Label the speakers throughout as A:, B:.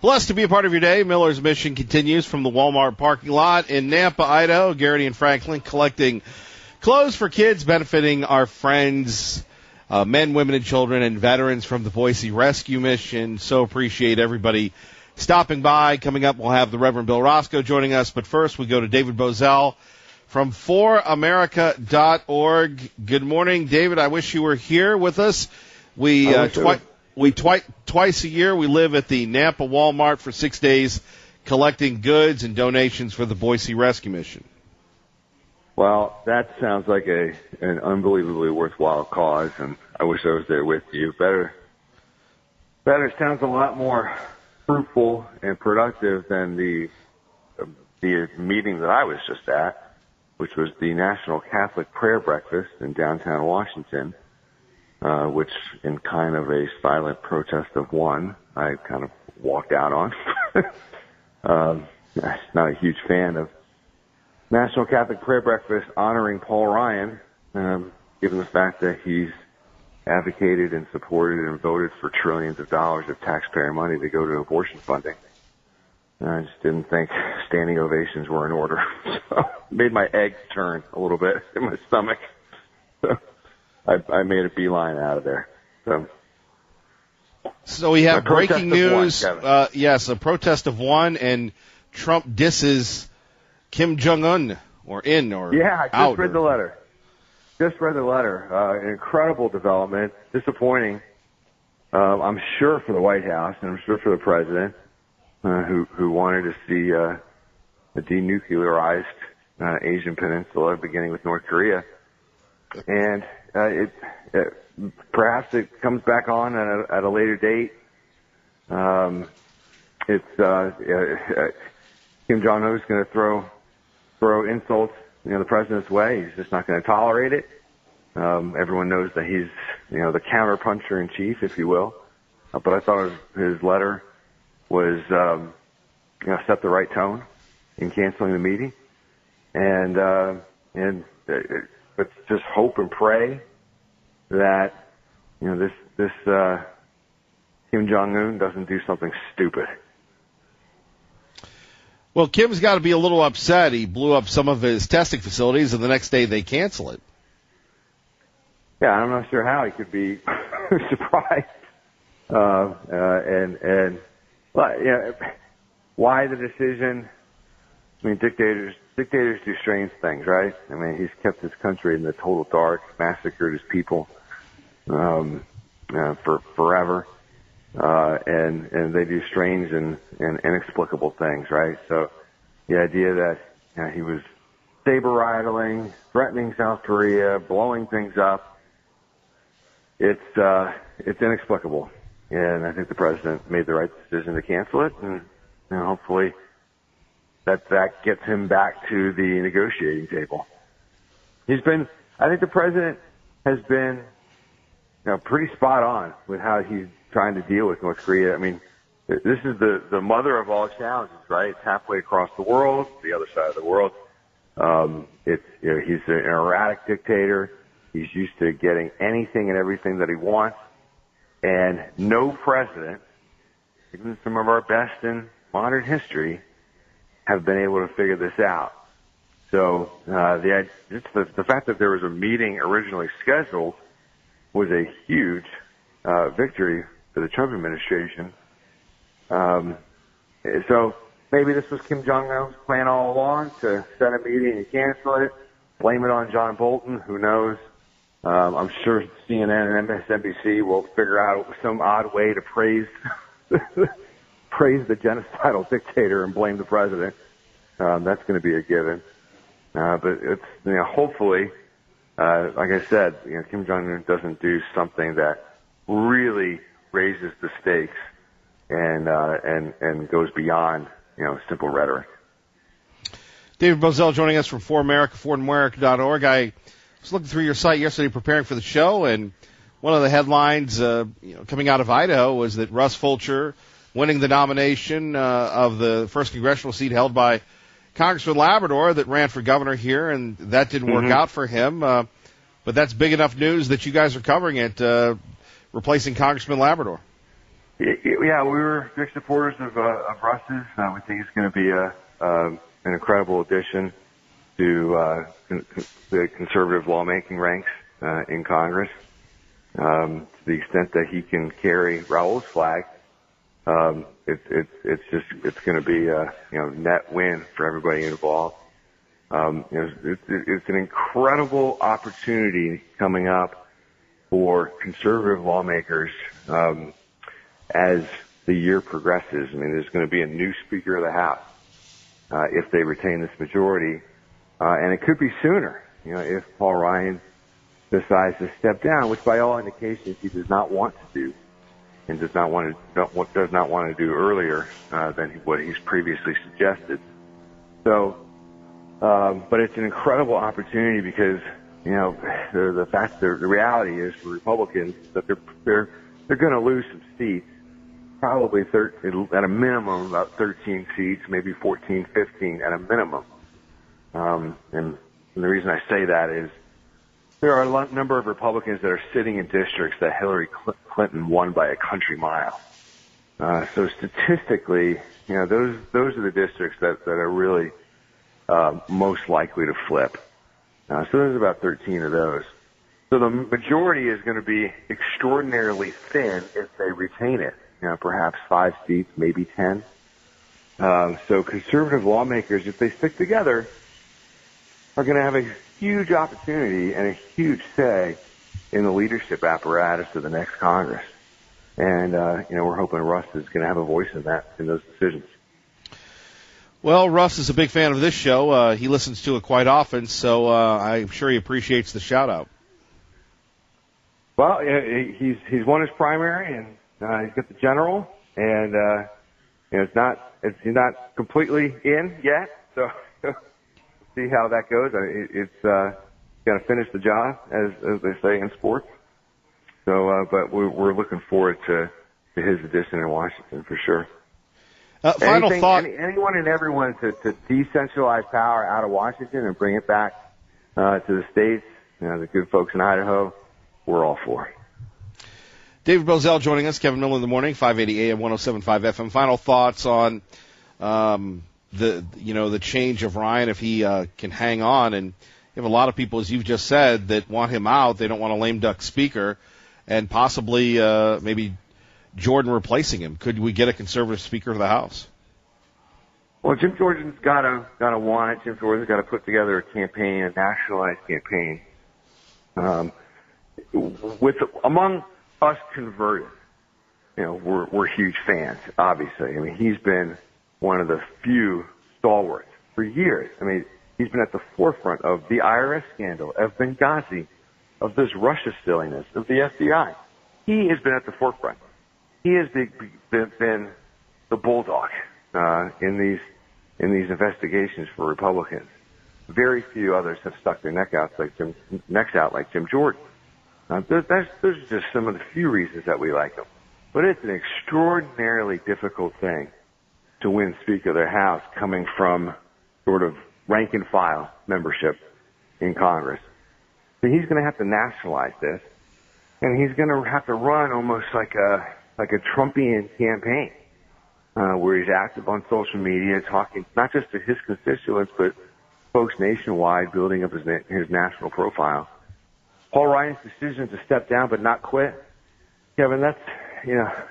A: Blessed to be a part of your day. Miller's Mission continues from the Walmart parking lot in Nampa, Idaho. Garrity and Franklin collecting clothes for kids, benefiting our friends, men, women, and children, and veterans from the Boise Rescue Mission. So appreciate everybody stopping by. Coming up, we'll have the Reverend Bill Roscoe joining us. But first, we go to David Bozell from foramerica.org. Good morning, David. I wish you were here with us. Twice a year, we live at the Nampa Walmart for 6 days, collecting goods and donations for the Boise Rescue Mission.
B: Well, that sounds like an unbelievably worthwhile cause, and I wish I was there with you. Better sounds a lot more fruitful and productive than the meeting that I was just at, which was the National Catholic Prayer Breakfast in downtown Washington. Which, in kind of a silent protest of one, I kind of walked out on. I'm not a huge fan of National Catholic Prayer Breakfast honoring Paul Ryan, given the fact that he's advocated and supported and voted for trillions of dollars of taxpayer money to go to abortion funding. I just didn't think standing ovations were in order. So it made my eggs turn a little bit in my stomach. So I made a beeline out of there.
A: So we have breaking news. Yes, a protest of one, and Trump disses Kim Jong-un,
B: Yeah, I just read the letter. An incredible development, disappointing. I'm sure for the White House, and I'm sure for the president, who wanted to see a denuclearized Asian peninsula, beginning with North Korea. And perhaps it comes back on at a later date. Kim Jong-un is going to throw insults, the president's way. He's just not going to tolerate it. Everyone knows that he's, the counterpuncher in chief, if you will. But I thought his letter was, set the right tone in canceling the meeting, and let's just hope and pray that, this Kim Jong-un doesn't do something stupid.
A: Well, Kim's got to be a little upset. He blew up some of his testing facilities, and the next day they cancel it.
B: Yeah, I'm not sure how he could be surprised. Why the decision? I mean, dictators do strange things, right? I mean, he's kept his country in the total dark, massacred his people for forever, and they do strange and inexplicable things, right? So the idea that he was saber rattling, threatening South Korea, blowing things up, it's inexplicable, and I think the president made the right decision to cancel it, and hopefully that gets him back to the negotiating table. I think the president has been, pretty spot on with how he's trying to deal with North Korea. I mean, this is the mother of all challenges, right? It's halfway across the world, the other side of the world. He's an erratic dictator. He's used to getting anything and everything that he wants. And no president, even some of our best in modern history, have been able to figure this out. So the fact that there was a meeting originally scheduled was a huge victory for the Trump administration. So maybe this was Kim Jong-un's plan all along, to set a meeting and cancel it, blame it on John Bolton. Who knows? I'm sure CNN and MSNBC will figure out some odd way to praise the genocidal dictator and blame the president. That's going to be a given. But it's, hopefully, like I said, Kim Jong-un doesn't do something that really raises the stakes and goes beyond, simple rhetoric.
A: David Bozell joining us from For America, foramerica.org. I was looking through your site yesterday preparing for the show, and one of the headlines coming out of Idaho was that Russ Fulcher winning the nomination of the first congressional seat held by Congressman Labrador that ran for governor here, and that didn't work out for him. But that's big enough news that you guys are covering it, replacing Congressman Labrador.
B: Yeah, we were big supporters of Russ's. We think it's going to be an incredible addition to the conservative lawmaking ranks in Congress. To the extent that he can carry Raul's flag, it's going to be a net win for everybody involved. It's an incredible opportunity coming up for conservative lawmakers as the year progresses. I mean, there's going to be a new Speaker of the House if they retain this majority, and it could be sooner. If Paul Ryan decides to step down, which by all indications he does not want to do, and does not want to do earlier than what he's previously suggested. So, but it's an incredible opportunity because the reality is for Republicans that they're going to lose some seats, probably at a minimum about 13 seats, maybe 14, 15 at a minimum. And the reason I say that is there are a number of Republicans that are sitting in districts that Hillary Clinton won by a country mile. So statistically, those are the districts that are really most likely to flip. So there's about 13 of those. So the majority is going to be extraordinarily thin if they retain it. Perhaps 5 seats, maybe 10. So conservative lawmakers, if they stick together, are going to have a huge opportunity and a huge say in the leadership apparatus of the next Congress. And, we're hoping Russ is going to have a voice in those decisions.
A: Well, Russ is a big fan of this show. He listens to it quite often, so I'm sure he appreciates the shout-out.
B: Well, he's won his primary, and he's got the general, and he's not completely in yet, so see how that goes. It's got to finish the job, as they say in sports. So, but we're looking forward to his addition in Washington for sure.
A: Final thought.
B: Anyone and everyone to decentralize power out of Washington and bring it back to the states, the good folks in Idaho, we're all for.
A: David Bozell joining us, Kevin Miller in the morning, 580 AM, 107.5 FM. Final thoughts on the change of Ryan, if he can hang on. And you have a lot of people, as you've just said, that want him out. They don't want a lame duck speaker, and possibly maybe Jordan replacing him. Could we get a conservative Speaker of the House?
B: Well, Jim Jordan's got to want it. Jim Jordan's got to put together a campaign, a nationalized campaign. Among us converted, we're huge fans, obviously. I mean, he's been one of the few stalwarts for years. I mean, he's been at the forefront of the IRS scandal, of Benghazi, of this Russia silliness, of the FBI. He has been at the forefront. He has been the bulldog in these investigations for Republicans. Very few others have stuck their necks out like Jim Jordan. Those are just some of the few reasons that we like him. But it's an extraordinarily difficult thing to win Speaker of the House coming from sort of rank and file membership in Congress. So he's going to have to nationalize this, and he's going to have to run almost like a Trumpian campaign, where he's active on social media, talking not just to his constituents, but folks nationwide, building up his national profile. Paul Ryan's decision to step down but not quit, Kevin, that's,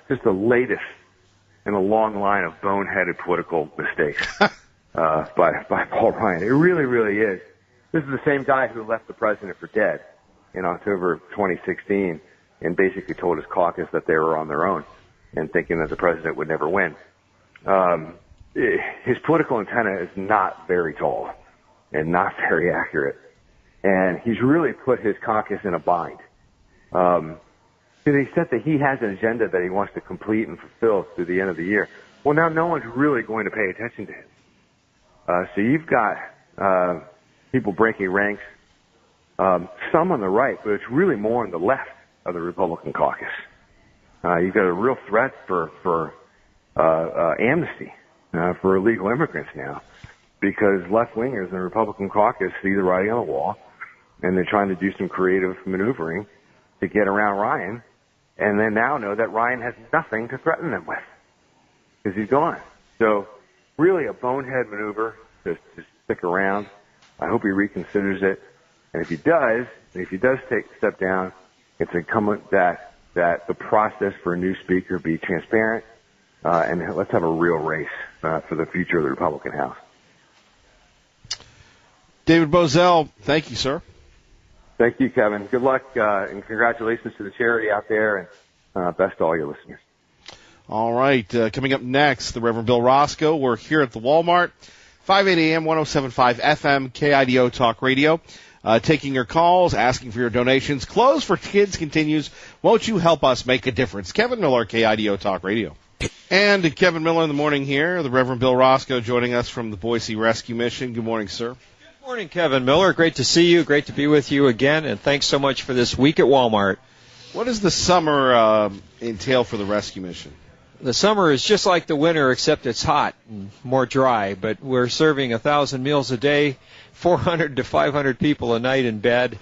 B: just the latest in a long line of boneheaded political mistakes by Paul Ryan. It really, really is. This is the same guy who left the president for dead in October of 2016 and basically told his caucus that they were on their own and thinking that the president would never win. His political antenna is not very tall and not very accurate. And he's really put his caucus in a bind. To the extent that he has an agenda that he wants to complete and fulfill through the end of the year. Well, now no one's really going to pay attention to him. So you've got people breaking ranks, some on the right, but it's really more on the left of the Republican caucus. You've got a real threat for amnesty for illegal immigrants now, because left-wingers in the Republican caucus see the writing on the wall, and they're trying to do some creative maneuvering to get around Ryan and they now know that Ryan has nothing to threaten them with because he's gone. So really a bonehead maneuver to stick around. I hope he reconsiders it. And if he does take a step down, it's incumbent that the process for a new speaker be transparent, and let's have a real race for the future of the Republican House.
A: David Boesel, thank you, sir.
B: Thank you, Kevin. Good luck, and congratulations to the charity out there, and best to all your listeners.
A: All right, coming up next, the Reverend Bill Roscoe. We're here at the Walmart, 580 AM, 107.5 FM, KIDO Talk Radio. Taking your calls, asking for your donations. Clothes for Kids continues. Won't you help us make a difference? Kevin Miller, KIDO Talk Radio. And Kevin Miller in the morning here. The Reverend Bill Roscoe joining us from the Boise Rescue Mission. Good morning, sir.
C: Good morning, Kevin Miller. Great to see you. Great to be with you again. And thanks so much for this week at Walmart.
A: What does the summer entail for the Rescue Mission?
C: The summer is just like the winter, except it's hot and more dry. But we're serving 1,000 meals a day, 400 to 500 people a night in bed.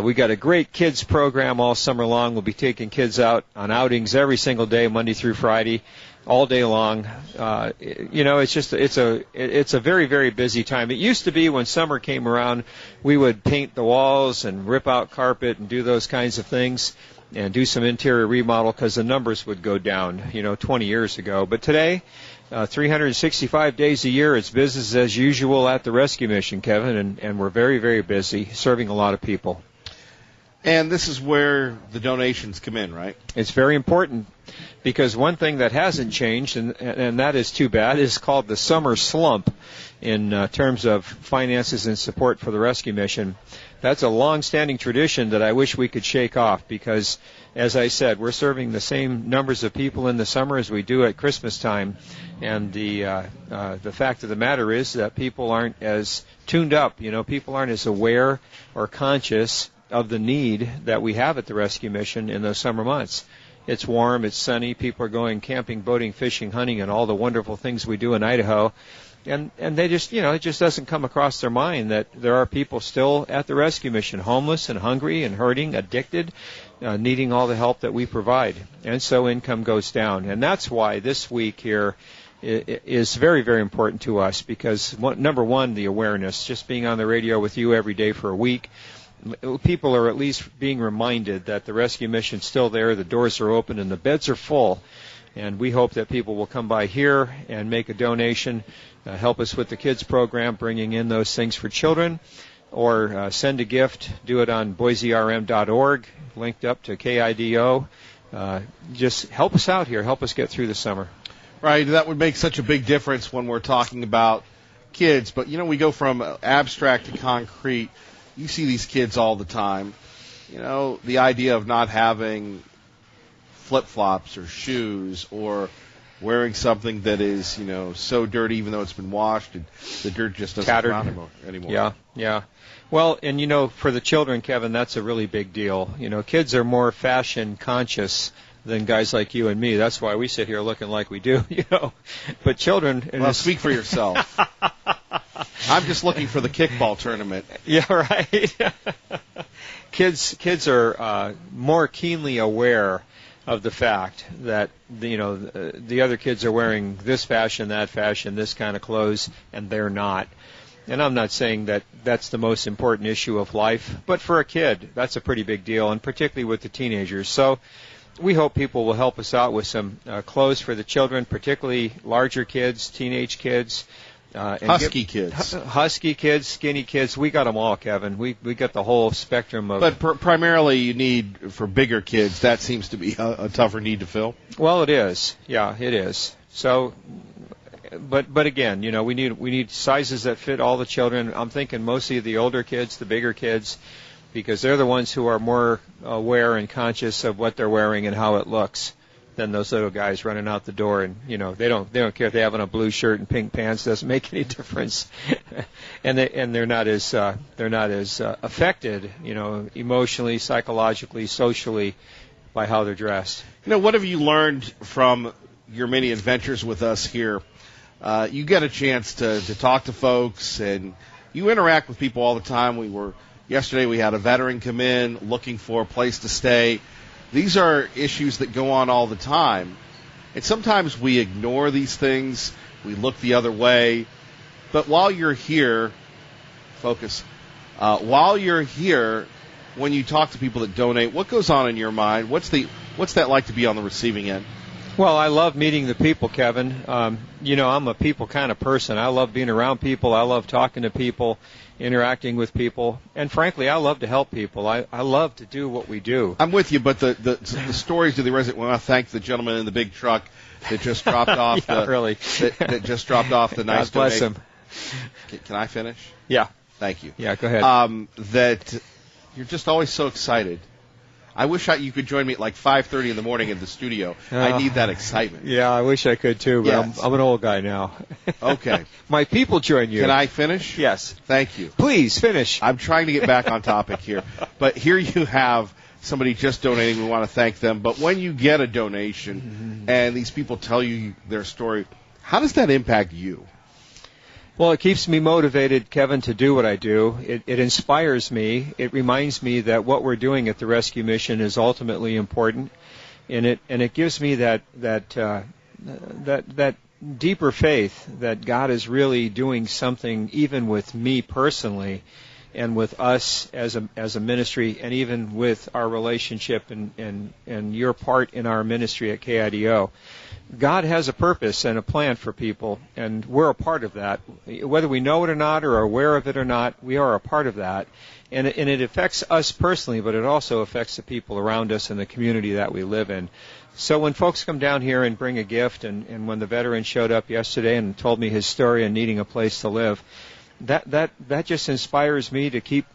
C: We got a great kids program all summer long. We'll be taking kids out on outings every single day, Monday through Friday, all day long. It's a very, very busy time. It used to be when summer came around, we would paint the walls and rip out carpet and do those kinds of things and do some interior remodel because the numbers would go down, 20 years ago. But today, 365 days a year, it's business as usual at the Rescue Mission, Kevin, and we're very, very busy serving a lot of people.
A: And this is where the donations come in, right?
C: It's very important because one thing that hasn't changed, and that is too bad, is called the summer slump in terms of finances and support for the Rescue Mission. That's a long-standing tradition that I wish we could shake off because, as I said, we're serving the same numbers of people in the summer as we do at Christmas time. And the fact of the matter is that people aren't as tuned up. People aren't as aware or conscious of the need that we have at the Rescue Mission in those summer months. It's warm, it's sunny, people are going camping, boating, fishing, hunting, and all the wonderful things we do in Idaho. And they just, it just doesn't come across their mind that there are people still at the Rescue Mission, homeless and hungry and hurting, addicted, needing all the help that we provide. And so income goes down. And that's why this week here is very, very important to us because, number one, the awareness, just being on the radio with you every day for a week, people are at least being reminded that the Rescue Mission's still there, the doors are open, and the beds are full. And we hope that people will come by here and make a donation, help us with the kids program, bringing in those things for children, or send a gift. Do it on boiserm.org, linked up to KIDO. Just help us out here. Help us get through the summer.
A: Right. That would make such a big difference when we're talking about kids. But, we go from abstract to concrete. You see these kids all the time. The idea of not having flip-flops or shoes or wearing something that is, so dirty even though it's been washed and the dirt just doesn't come out anymore.
C: Yeah. Well, and, for the children, Kevin, that's a really big deal. Kids are more fashion conscious than guys like you and me. That's why we sit here looking like we do, But children...
A: Well, speak for yourself. I'm just looking for the kickball tournament.
C: Yeah, right. Kids are more keenly aware of the fact that the other kids are wearing this fashion, that fashion, this kind of clothes, and they're not. And I'm not saying that that's the most important issue of life, but for a kid, that's a pretty big deal, and particularly with the teenagers. So we hope people will help us out with some clothes for the children, particularly larger kids, teenage kids.
A: Husky kids,
C: skinny kids. We got them all, Kevin. We got the whole spectrum of.
A: But primarily, you need for bigger kids. That seems to be a tougher need to fill.
C: Well, it is. Yeah, it is. So, but again, we need sizes that fit all the children. I'm thinking mostly the older kids, the bigger kids, because they're the ones who are more aware and conscious of what they're wearing and how it looks than those little guys running out the door, and they don't care if they have on a blue shirt and pink pants. Doesn't make any difference, and they're not as affected, emotionally, psychologically, socially, by how they're dressed.
A: What have you learned from your many adventures with us here? You get a chance to talk to folks, and you interact with people all the time. Yesterday we had a veteran come in looking for a place to stay. These are issues that go on all the time. And sometimes we ignore these things. We look the other way. But while you're here, focus. While you're here, when you talk to people that donate, what goes on in your mind? What's that like to be on the receiving end?
C: Well, I love meeting the people, Kevin. I'm a people kind of person. I love being around people. I love talking to people, interacting with people. And frankly, I love to help people. I love to do what we do.
A: I'm with you, but the stories of the resident, we want to thank the gentleman in the big truck that just dropped off that just dropped off the nice
C: God bless him.
A: Can I finish?
C: Yeah.
A: Thank you.
C: Yeah, go ahead.
A: That you're just always so excited. I wish you could join me at like 5:30 in the morning in the studio. I need that excitement.
C: Yeah, I wish I could too, but
A: yes.
C: I'm an old guy now.
A: Okay.
C: My people join you.
A: Can I finish?
C: Yes.
A: Thank you.
C: Please, finish.
A: I'm trying to get back on topic here. But here you have somebody just donating. We want to thank them. But when you get a donation and these people tell you their story, how does that impact you?
C: Well, it keeps me motivated, Kevin, to do what I do. It inspires me. It reminds me that what we're doing at the rescue mission is ultimately important, and it gives me that deeper faith that God is really doing something, even with me personally, and with us as a ministry, and even with our relationship and your part in our ministry at KIDO. God has a purpose and a plan for people, and we're a part of that. Whether we know it or not, or are aware of it or not, we are a part of that. And it affects us personally, but it also affects the people around us and the community that we live in. So when folks come down here and bring a gift, and when the veteran showed up yesterday and told me his story and needing a place to live, that just inspires me to keep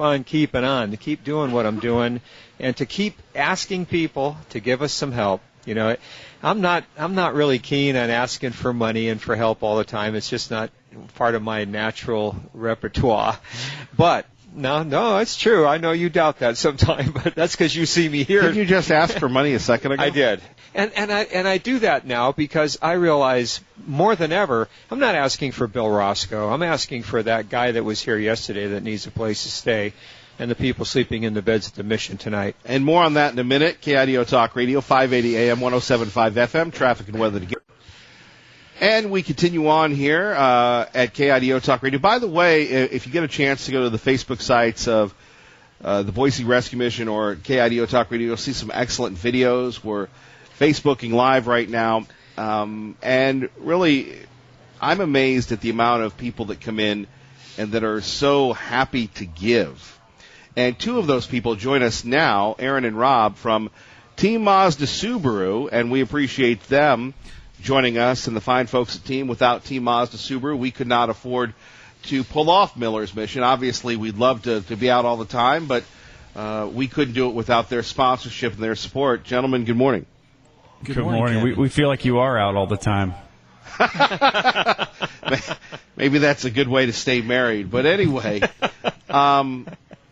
C: on keeping on, to keep doing what I'm doing, and to keep asking people to give us some help. You know, I'm not really keen on asking for money and for help all the time. It's just not part of my natural repertoire. But no, it's true. I know you doubt that sometimes, but that's because you see me here.
A: Did you just ask for money a second ago?
C: I did. And I do that now because I realize more than ever, I'm not asking for Bill Roscoe. I'm asking for that guy that was here yesterday that needs a place to stay, and the people sleeping in the beds at the mission tonight.
A: And more on that in a minute. KIDO Talk Radio, 580 AM, 107.5 FM, traffic and weather together. And we continue on here at KIDO Talk Radio. By the way, if you get a chance to go to the Facebook sites of the Boise Rescue Mission or KIDO Talk Radio, you'll see some excellent videos. We're Facebooking live right now. And really, I'm amazed at the amount of people that come in and that are so happy to give. And two of those people join us now, Aaron and Rob from Team Mazda Subaru, and we appreciate them joining us and the fine folks at Team. Without Team Mazda Subaru, we could not afford to pull off Miller's Mission. Obviously, we'd love to be out all the time, but we couldn't do it without their sponsorship and their support. Gentlemen, good morning.
D: Good morning. We feel like you are out all the time.
A: Maybe that's a good way to stay married. But anyway,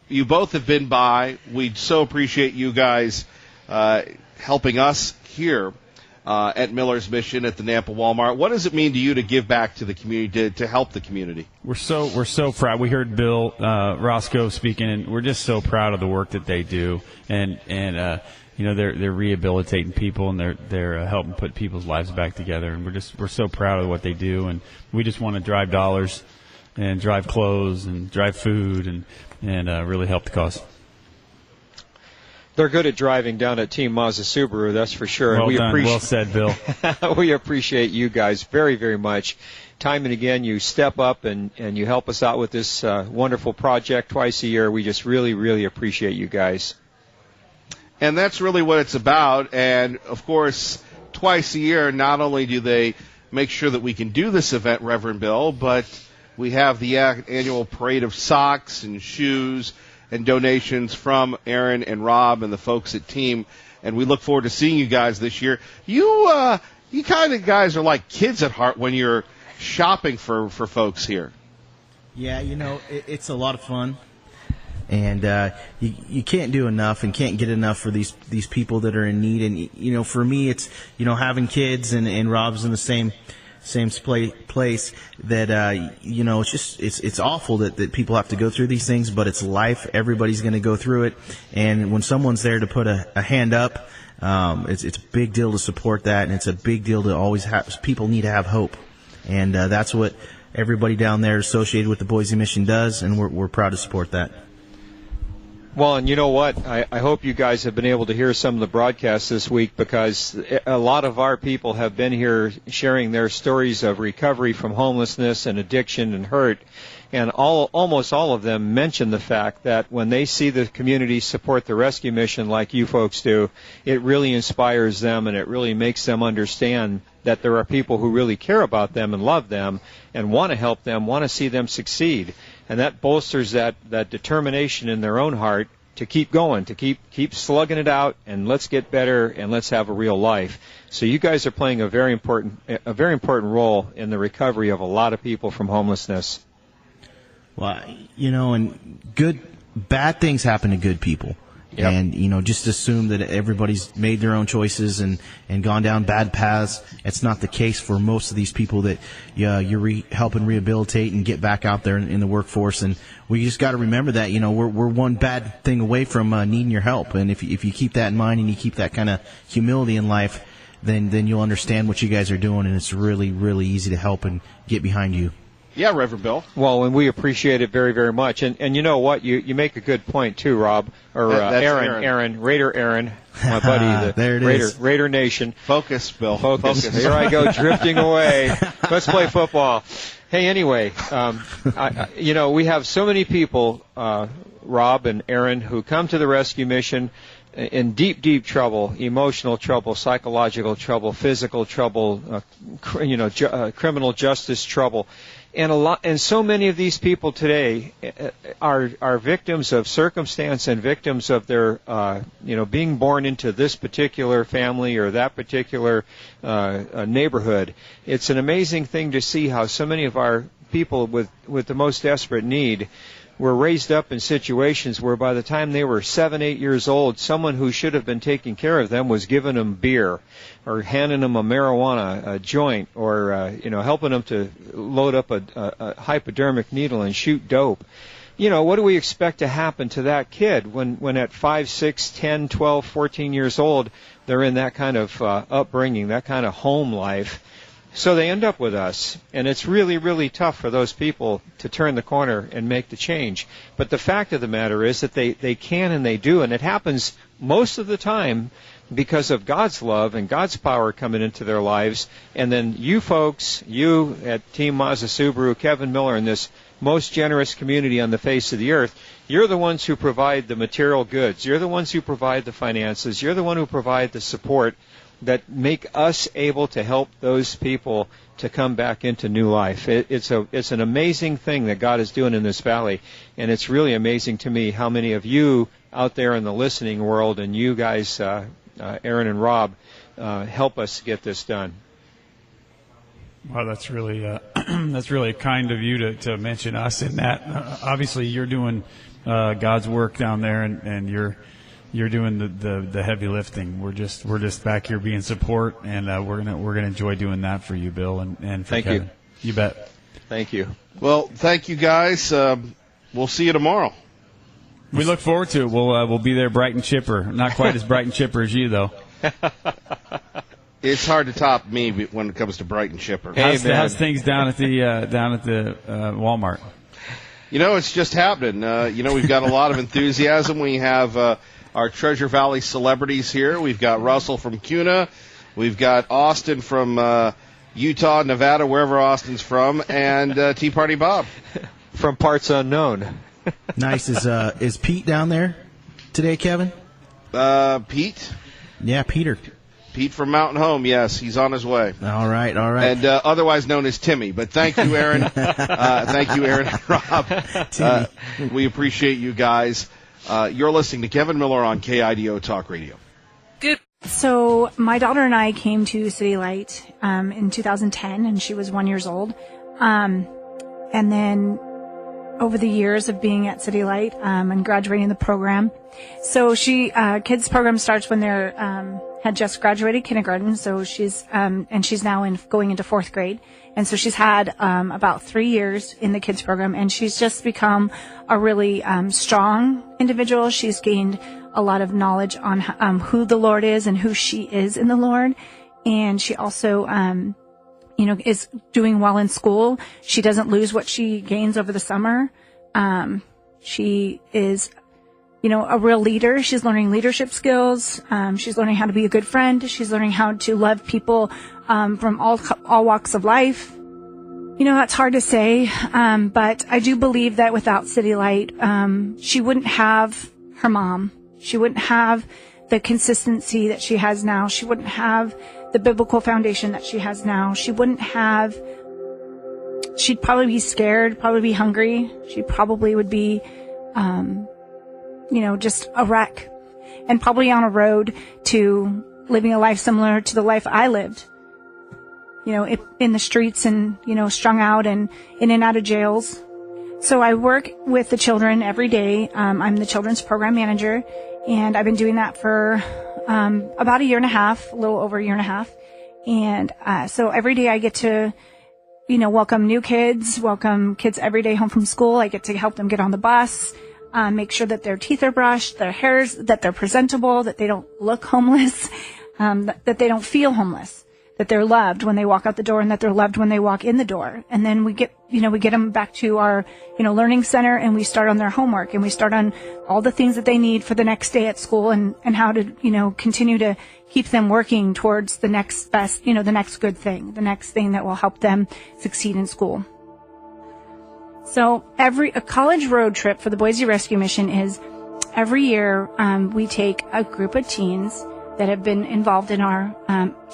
A: you both have been by. We so appreciate you guys helping us here at Miller's Mission at the Nampa Walmart. What does it mean to you to give back to the community, to help the community?
D: We're so proud. We heard Bill Roscoe speaking, and we're just so proud of the work that they do. And they're rehabilitating people, and they're helping put people's lives back together. And we're so proud of what they do, and we just want to drive dollars and drive clothes and drive food and really help the cause.
C: They're good at driving down at Team Mazda Subaru, that's for sure.
D: Well done. Well said, Bill.
C: We appreciate you guys very, very much. Time and again, you step up and you help us out with this wonderful project twice a year. We just really, really appreciate you guys.
A: And that's really what it's about. And, of course, twice a year, not only do they make sure that we can do this event, Reverend Bill, but we have the annual parade of socks and shoes and donations from Aaron and Rob and the folks at Team. And we look forward to seeing you guys this year. You kind of guys are like kids at heart when you're shopping for folks here.
E: Yeah, it's a lot of fun. And you can't do enough and can't get enough for these people that are in need. And, for me, it's, having kids and Rob's in the same place that, you know, it's awful that people have to go through these things, but it's life. Everybody's going to go through it. And when someone's there to put a hand up, it's a big deal to support that. And it's a big deal to always have, people need to have hope. And, that's what everybody down there associated with the Boise Mission does. And we're proud to support that.
C: Well, and you know what? I hope you guys have been able to hear some of the broadcasts this week, because a lot of our people have been here sharing their stories of recovery from homelessness and addiction and hurt. And almost all of them mention the fact that when they see the community support the rescue mission like you folks do, it really inspires them, and it really makes them understand that there are people who really care about them and love them and want to help them, want to see them succeed. And that bolsters that determination in their own heart to keep going, to keep slugging it out, and let's get better and let's have a real life. So you guys are playing a very important role in the recovery of a lot of people from homelessness.
E: Well, you know, and bad things happen to good people. Yep. And, you know, just assume that everybody's made their own choices and gone down bad paths. It's not the case for most of these people that you're helping rehabilitate and get back out there in the workforce. And we just got to remember that, you know, we're one bad thing away from needing your help. And if you keep that in mind and you keep that kind of humility in life, then you'll understand what you guys are doing, and it's really, really easy to help and get behind you.
A: Yeah, Reverend Bill.
C: Well, and we appreciate it very, very much. And you know what? You make a good point, too, Rob. Or Aaron, Raider Aaron, my buddy, the Raider Nation.
A: Focus, Bill.
C: Focus. Here I go, drifting away. Let's play football. Hey, anyway, you know, we have so many people, Rob and Aaron, who come to the rescue mission in deep, deep trouble, emotional trouble, psychological trouble, physical trouble, criminal justice trouble. And so many of these people today are victims of circumstance and victims of their, being born into this particular family or that particular neighborhood. It's an amazing thing to see how so many of our people with the most desperate need were raised up in situations where by the time they were 7, 8 years old, someone who should have been taking care of them was giving them beer or handing them a marijuana joint or, helping them to load up a hypodermic needle and shoot dope. You know, what do we expect to happen to that kid when at 5, 6, 10, 12, 14 years old, they're in that kind of upbringing, that kind of home life? So they end up with us, and it's really, really tough for those people to turn the corner and make the change. But the fact of the matter is that they can and they do, and it happens most of the time because of God's love and God's power coming into their lives. And then you folks, you at Team Mazda Subaru, Kevin Miller, and this most generous community on the face of the earth, you're the ones who provide the material goods. You're the ones who provide the finances. You're the one who provide the support that make us able to help those people to come back into new life. It's an amazing thing that God is doing in this valley, and it's really amazing to me how many of you out there in the listening world and you guys, Aaron and Rob, help us get this done.
D: Well, that's really kind of you to mention us in that. Obviously, you're doing God's work down there, and you're doing the heavy lifting. We're just back here being support, and we're gonna enjoy doing that for you, Bill, and for
C: Thank
D: Kevin. You bet.
C: Thank you.
A: Well, thank you guys. We'll see you tomorrow.
D: We look forward to it. We'll be there bright and chipper. Not quite as bright and chipper as you, though.
A: It's hard to top me when it comes to bright and chipper.
C: Hey,
D: how's things down at the Walmart?
A: You know, it's just happening. We've got a lot of enthusiasm. We have our Treasure Valley celebrities here. We've got Russell from Kuna. We've got Austin from Utah, Nevada, wherever Austin's from, and Tea Party Bob.
C: From parts unknown.
E: Nice. Is Pete down there today, Kevin?
A: Pete?
E: Yeah, Peter.
A: Pete from Mountain Home, yes. He's on his way.
E: All right.
A: And otherwise known as Timmy. But thank you, Aaron. Thank you, Aaron and Rob. We appreciate you guys. You're listening to Kevin Miller on KIDO Talk Radio.
F: Good. So my daughter and I came to City Light in 2010, and she was 1 year old. And then over the years of being at City Light and graduating the program. So kids program starts when they're had just graduated kindergarten, so she's and she's now going into 4th grade. And so she's had about 3 years in the kids program, and she's just become a really strong individual. She's gained a lot of knowledge on who the Lord is and who she is in the Lord. And she also, is doing well in school. She doesn't lose what she gains over the summer. She is, a real leader. She's learning leadership skills. She's learning how to be a good friend. She's learning how to love people from all walks of life. That's hard to say, but I do believe that without City Light, she wouldn't have her mom. She wouldn't have the consistency that she has now. She wouldn't have the biblical foundation that she has now. She'd probably be scared, probably be hungry. She probably would be, just a wreck, and probably on a road to living a life similar to the life I lived. In the streets and, strung out and in and out of jails. So I work with the children every day. I'm the children's program manager, and I've been doing that for about a year and a half, a little over a year and a half. And so every day I get to, welcome new kids, welcome kids every day home from school. I get to help them get on the bus, make sure that their teeth are brushed, their hairs, that they're presentable, that they don't look homeless, that they don't feel homeless, that they're loved when they walk out the door, and that they're loved when they walk in the door. And then we get them back to our, learning center, and we start on their homework, and we start on all the things that they need for the next day at school, and how to, continue to keep them working towards the next best, the next good thing, the next thing that will help them succeed in school. So a college road trip for the Boise Rescue Mission is every year, we take a group of teens that have been involved in our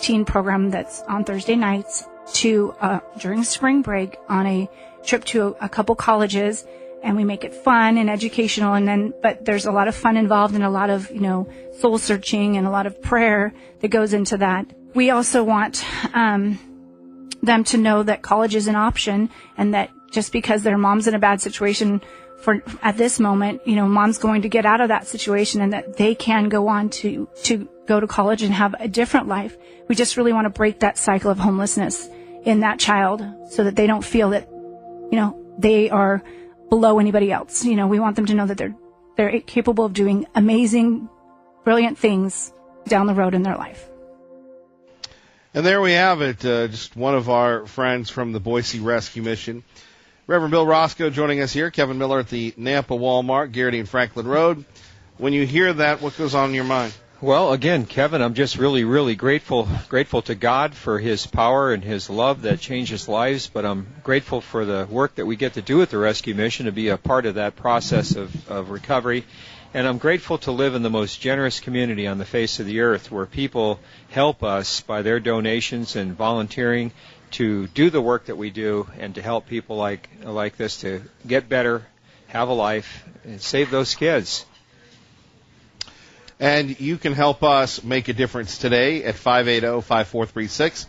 F: teen program that's on Thursday nights to during spring break on a trip to a couple colleges, and we make it fun and educational, but there's a lot of fun involved and a lot of soul searching and a lot of prayer that goes into that. We also want them to know that college is an option, and that just because their mom's in a bad situation at this moment, mom's going to get out of that situation, and that they can go on to go to college and have a different life. We just really want to break that cycle of homelessness in that child, so that they don't feel that, they are below anybody else. We want them to know that they're capable of doing amazing, brilliant things down the road in their life.
A: And there we have it. Just one of our friends from the Boise Rescue Mission. Reverend Bill Roscoe joining us here. Kevin Miller at the Nampa Walmart, Garrity and Franklin Road. When you hear that, what goes on in your mind?
C: Well, again, Kevin, I'm just really, really grateful to God for His power and His love that changes lives. But I'm grateful for the work that we get to do at the Rescue Mission, to be a part of that process of recovery. And I'm grateful to live in the most generous community on the face of the earth, where people help us by their donations and volunteering to do the work that we do, and to help people like this to get better, have a life, and save those kids.
A: And you can help us make a difference today at 580-5436.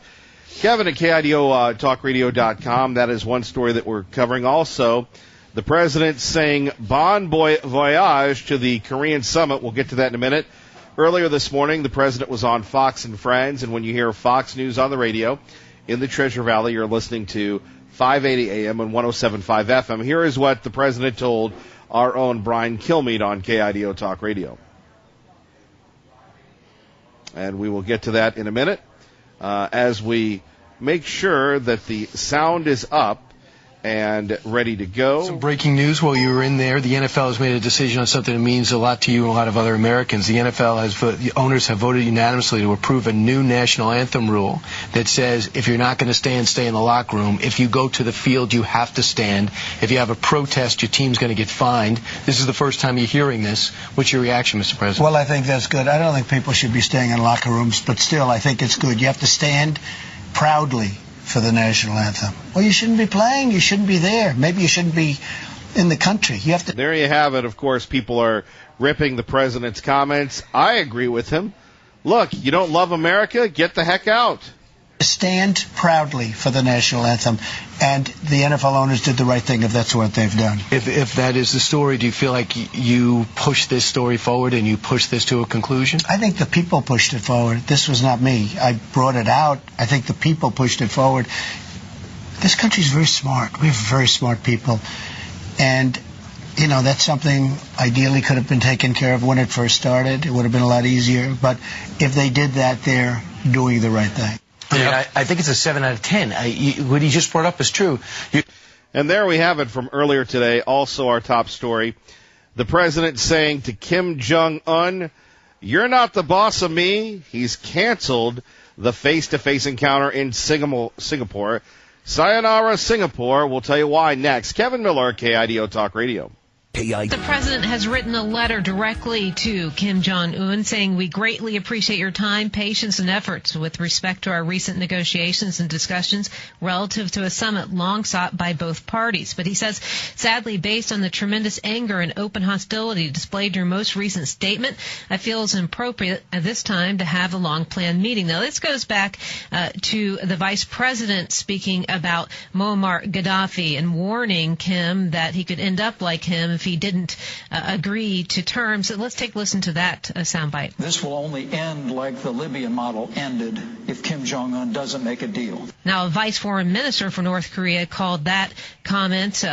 A: Kevin at KIDO talkradio.com. That is one story that we're covering. Also, the president saying bon voyage to the Korean summit. We'll get to that in a minute. Earlier this morning, the president was on Fox and Friends, and when you hear Fox News on the radio in the Treasure Valley, you're listening to 580 AM and 107.5 FM. Here is what the president told our own Brian Kilmeade on KIDO Talk Radio. And we will get to that in a minute as we make sure that the sound is up and ready to go.
G: Some breaking news while you were in there. The NFL has made a decision on something that means a lot to you and a lot of other Americans. The NFL the owners have voted unanimously to approve a new national anthem rule that says if you're not going to stand, stay in the locker room. If you go to the field, you have to stand. If you have a protest, your team's going to get fined. This is the first time you're hearing this. What's your reaction, Mr. President?
H: Well, I think that's good. I don't think people should be staying in locker rooms, but still, I think it's good. You have to stand proudly for the national anthem. Well, you shouldn't be playing. You shouldn't be there. Maybe you shouldn't be in the country. You have to.
A: There you have it. Of course, people are ripping the president's comments. I agree with him. Look, you don't love America? Get the heck out.
H: stand proudly for the national anthem, and the NFL owners did the right thing if that's what they've done.
G: If that is the story, do you feel like you pushed this story forward and you pushed this to a conclusion?
H: I think the people pushed it forward. This was not me. I brought it out. I think the people pushed it forward. This country's very smart. We have very smart people. And, you know, that's something ideally could have been taken care of when it first started. It would have been a lot easier. But if they did that, they're doing the right thing.
G: I mean, I think it's a 7 out of 10. What he just brought up is true.
A: And there we have it from earlier today. Also our top story. The president saying to Kim Jong-un, "You're not the boss of me." He's canceled the face-to-face encounter in Singapore. Sayonara, Singapore. We'll tell you why next. Kevin Miller, KIDO Talk Radio.
I: The president has written a letter directly to Kim Jong-un saying, "We greatly appreciate your time, patience, and efforts with respect to our recent negotiations and discussions relative to a summit long sought by both parties." But he says, sadly, based on the tremendous anger and open hostility displayed in your most recent statement, I feel it's inappropriate at this time to have a long-planned meeting. Now, this goes back to the vice president speaking about Muammar Gaddafi and warning Kim that he could end up like him if he didn't agree to terms. So let's take a listen to that soundbite.
J: This will only end like the Libyan model ended if Kim Jong-un doesn't make a deal.
I: Now, a vice foreign minister for North Korea called that comment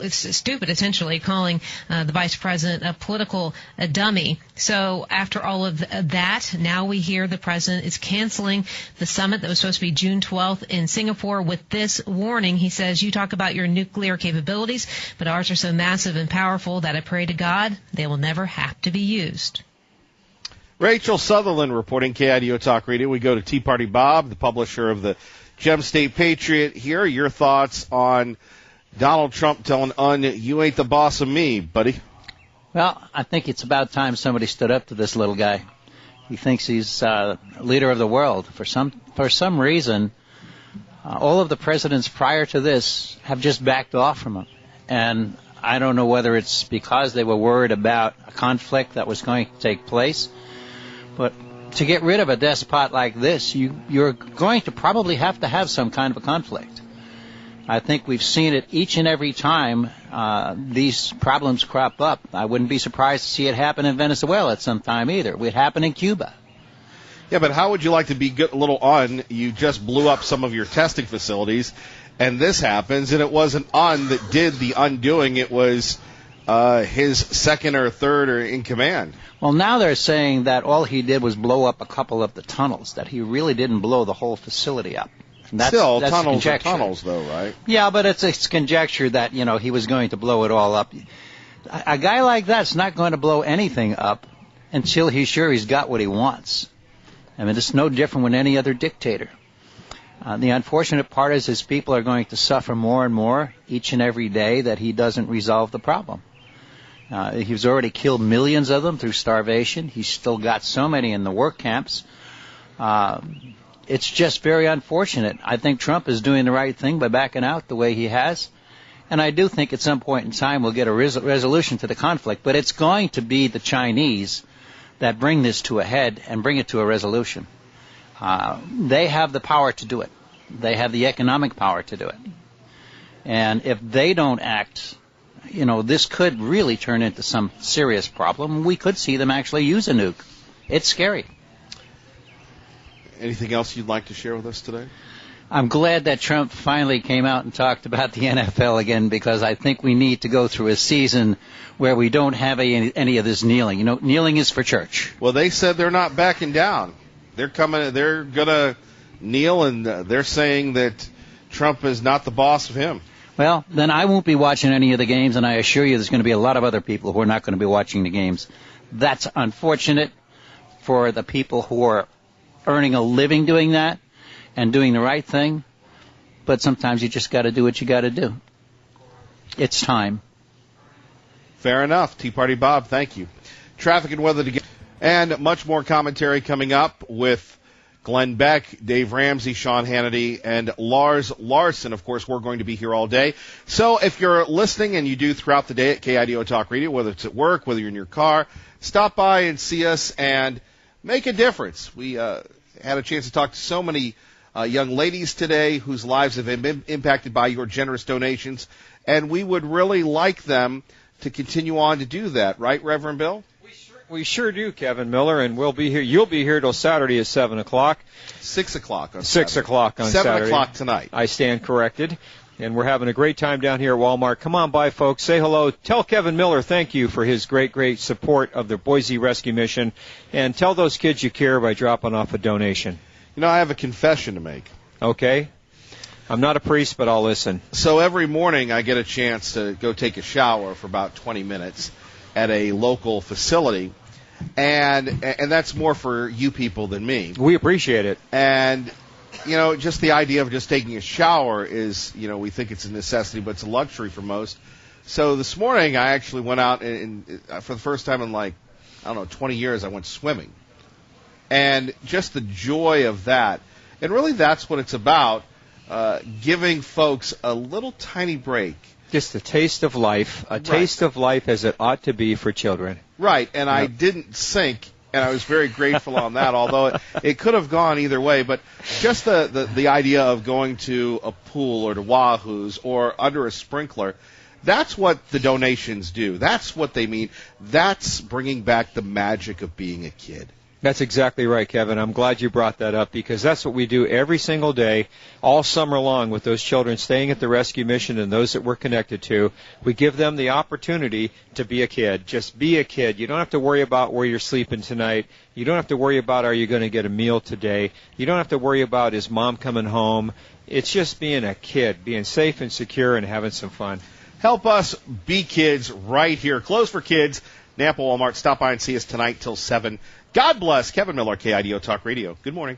I: stupid, essentially, calling the vice president a political dummy. So after all of that, now we hear the president is canceling the summit that was supposed to be June 12th in Singapore with this warning. He says, "You talk about your nuclear capabilities, but ours are so massive and powerful that I pray to God they will never have to be used."
A: Rachel Sutherland reporting, KIDO Talk Radio. We go to Tea Party Bob, the publisher of the Gem State Patriot. Here are your thoughts on Donald Trump telling Un, "You ain't the boss of me, buddy."
K: Well, I think it's about time somebody stood up to this little guy. He thinks he's leader of the world. For some reason, all of the presidents prior to this have just backed off from him. And I don't know whether it's because they were worried about a conflict that was going to take place. But to get rid of a despot like this, you're going to probably have to have some kind of a conflict. I think we've seen it each and every time these problems crop up. I wouldn't be surprised to see it happen in Venezuela at some time either. It would happen in Cuba.
A: Yeah, but how would you like to be a little Un? You just blew up some of your testing facilities, and this happens, and it wasn't Un that did the undoing. It was his second or third or in command.
K: Well, now they're saying that all he did was blow up a couple of the tunnels, that he really didn't blow the whole facility up. That's
A: tunnels are tunnels, though, right?
K: Yeah, but it's conjecture that, he was going to blow it all up. A guy like that's not going to blow anything up until he's sure he's got what he wants. I mean, it's no different with any other dictator. The unfortunate part is his people are going to suffer more and more each and every day that he doesn't resolve the problem. He's already killed millions of them through starvation. He's still got so many in the work camps. It's just very unfortunate. I think Trump is doing the right thing by backing out the way he has. And I do think at some point in time we'll get a resolution to the conflict. But it's going to be the Chinese that bring this to a head and bring it to a resolution. They have the power to do it. They have the economic power to do it. And if they don't act, this could really turn into some serious problem. We could see them actually use a nuke. It's scary.
A: Anything else you'd like to share with us today?
K: I'm glad that Trump finally came out and talked about the NFL again, because I think we need to go through a season where we don't have any of this kneeling. Kneeling is for church.
A: Well, they said they're not backing down. They're going to kneel, and they're saying that Trump is not the boss of him.
K: Well, then I won't be watching any of the games, and I assure you there's going to be a lot of other people who are not going to be watching the games. That's unfortunate for the people who are earning a living doing that and doing the right thing, but sometimes you just got to do what you got to do. It's time.
A: Fair enough. Tea Party Bob, thank you. Traffic and weather together, and much more commentary coming up with Glenn Beck, Dave Ramsey, Sean Hannity, and Lars Larson. Of course, we're going to be here all day. So if you're listening, and you do throughout the day at KIDO Talk Radio, whether it's at work, whether you're in your car, stop by and see us and make a difference. We had a chance to talk to so many young ladies today whose lives have been impacted by your generous donations, and we would really like them to continue on to do that, right, Reverend Bill?
C: We sure do, Kevin Miller, and we'll be here. You'll be here till Saturday at 7 o'clock.
A: 6 o'clock on
C: 6 o'clock on Saturday.
A: 7 o'clock tonight.
C: I stand corrected. And we're having a great time down here at Walmart. Come on by, folks. Say hello. Tell Kevin Miller thank you for his great, great support of the Boise Rescue Mission. And tell those kids you care by dropping off a donation.
A: You know, I have a confession to make.
C: Okay. I'm not a priest, but I'll listen.
A: So every morning I get a chance to go take a shower for about 20 minutes at a local facility. And that's more for you people than me.
C: We appreciate it.
A: And, you know, just the idea of just taking a shower is, you know, we think it's a necessity, but it's a luxury for most. So this morning I actually went out and for the first time in 20 years, I went swimming. And just the joy of that. And really that's what it's about, giving folks a little tiny break.
C: Just a taste of life, taste of life as it ought to be for children.
A: Right, and I didn't sink, and I was very grateful on that, although it could have gone either way. But just the idea of going to a pool or to Wahoo's or under a sprinkler, that's what the donations do. That's what they mean. That's bringing back the magic of being a kid.
C: That's exactly right, Kevin. I'm glad you brought that up because that's what we do every single day, all summer long with those children staying at the rescue mission and those that we're connected to. We give them the opportunity to be a kid. Just be a kid. You don't have to worry about where you're sleeping tonight. You don't have to worry about are you going to get a meal today. You don't have to worry about is mom coming home. It's just being a kid, being safe and secure and having some fun.
A: Help us be kids right here. Closed for Kids, Nampa Walmart. Stop by and see us tonight till 7. God bless. Kevin Miller, KIDO Talk Radio. Good morning.